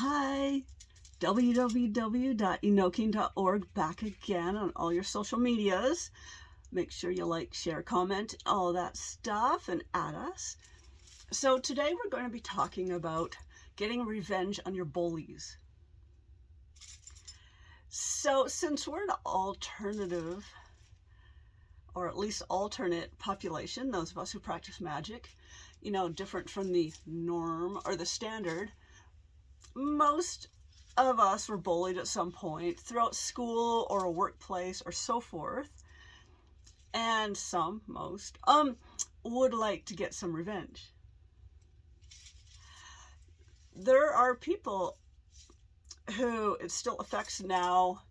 Hi, www.Enochian.org back again on all your social medias. Make sure you like, share, comment, all that stuff, and add us. So today we're going to be talking about getting revenge on your bullies. So since we're an alternative, or at least alternate population, those of us who practice magic, different from the norm or the standard, most of us were bullied at some point throughout school or a workplace or so forth. And most, would like to get some revenge. There are people who it still affects now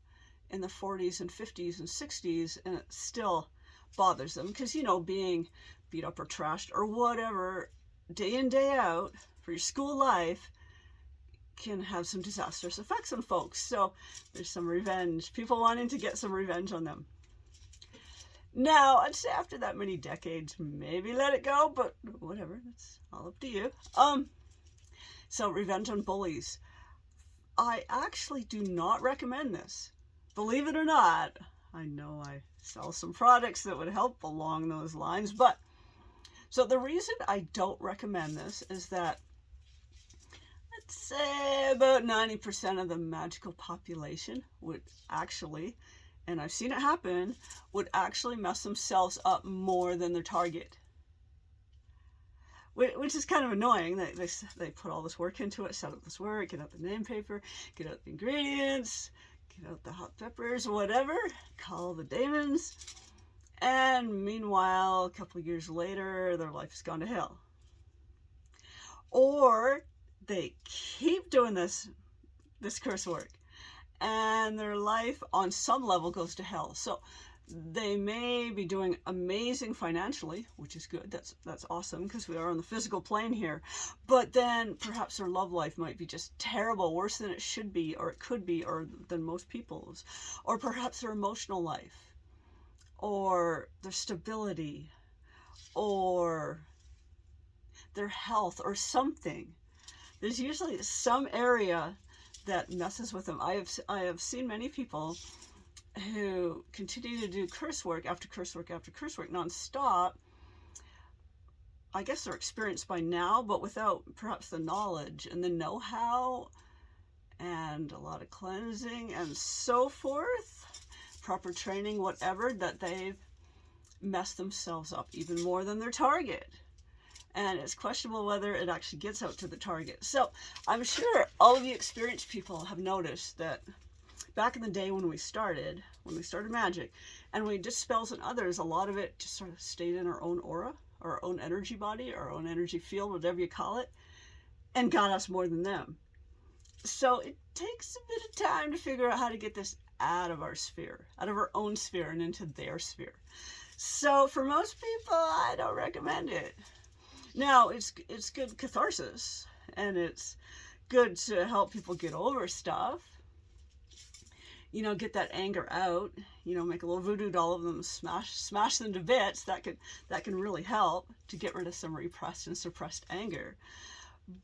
in the 40s and 50s and 60s, and it still bothers them because, being beat up or trashed or whatever day in, day out for your school life can have some disastrous effects on folks. So there's some revenge, people wanting to get some revenge on them. Now, I'd say after that many decades, maybe let it go, but whatever, that's all up to you. So revenge on bullies. I actually do not recommend this. Believe it or not, I know I sell some products that would help along those lines, but so the reason I don't recommend this is that let's say about 90% of the magical population would actually, and I've seen it happen, would actually mess themselves up more than their target. Which is kind of annoying. They put all this work into it, set up this work, get out the name paper, get out the ingredients, get out the hot peppers, whatever, call the demons, and meanwhile, a couple of years later, their life has gone to hell. Or they keep doing this curse work, and their life on some level goes to hell. So they may be doing amazing financially, which is good. That's awesome because we are on the physical plane here. But then perhaps their love life might be just terrible, worse than it should be, or it could be, or than most people's. Or perhaps their emotional life, or their stability, or their health, or something. There's usually some area that messes with them. I have seen many people who continue to do curse work after curse work after curse work nonstop. I guess they're experienced by now, but without perhaps the knowledge and the know-how and a lot of cleansing and so forth, proper training, whatever, that they've messed themselves up even more than their target. And it's questionable whether it actually gets out to the target. So I'm sure all of you experienced people have noticed that back in the day when we started magic, and we did spells and others, a lot of it just sort of stayed in our own aura, our own energy body, our own energy field, whatever you call it, and got us more than them. So it takes a bit of time to figure out how to get this out of our sphere, out of our own sphere and into their sphere. So for most people, I don't recommend it. Now, it's good catharsis, and it's good to help people get over stuff. Get that anger out, make a little voodoo doll of them, smash them to bits. That can really help to get rid of some repressed and suppressed anger.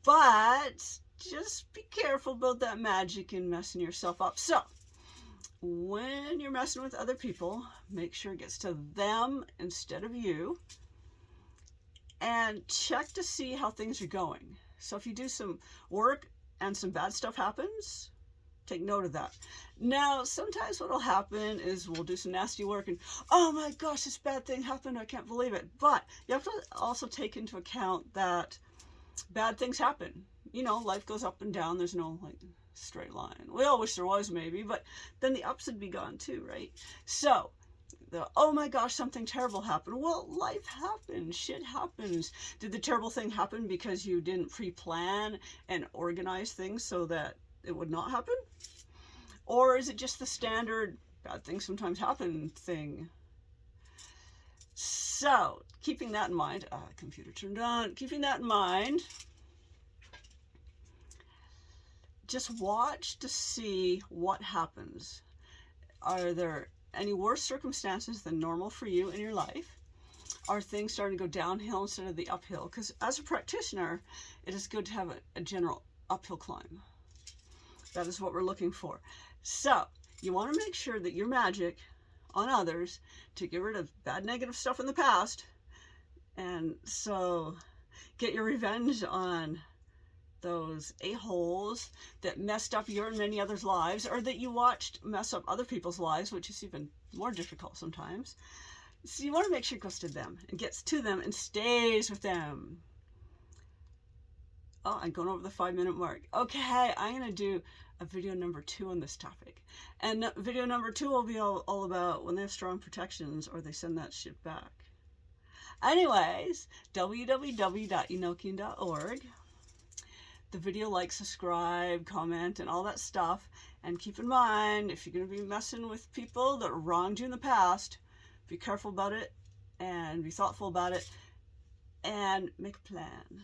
But just be careful about that magic and messing yourself up. So when you're messing with other people, make sure it gets to them instead of you. And check to see how things are going. So if you do some work and some bad stuff happens, take note of that. Now, sometimes what will happen is we'll do some nasty work and, oh my gosh, this bad thing happened, I can't believe it. But you have to also take into account that bad things happen. Life goes up and down. There's no straight line. We all wish there was, maybe, but then the ups would be gone too, right? So oh my gosh, something terrible happened. Well, life happens, shit happens. Did the terrible thing happen because you didn't pre-plan and organize things so that it would not happen? Or is it just the standard bad things sometimes happen thing? So, keeping that in mind, computer turned on, keeping that in mind, just watch to see what happens. Are there any worse circumstances than normal for you in your life? Are things starting to go downhill instead of the uphill? Because as a practitioner, it is good to have a general uphill climb. That is what we're looking for. So you want to make sure that your magic on others to get rid of bad negative stuff in the past, and so get your revenge on those a-holes that messed up your and many others' lives, or that you watched mess up other people's lives, which is even more difficult sometimes. So you want to make sure it goes to them and gets to them and stays with them. Oh, I'm going over the 5-minute mark. Okay, I'm going to do a video number 2 on this topic. And video number 2 will be all about when they have strong protections or they send that shit back. Anyways, www.Enochian.org. The video, like, subscribe, comment, and all that stuff. And keep in mind, if you're going to be messing with people that wronged you in the past, be careful about it and be thoughtful about it and make a plan.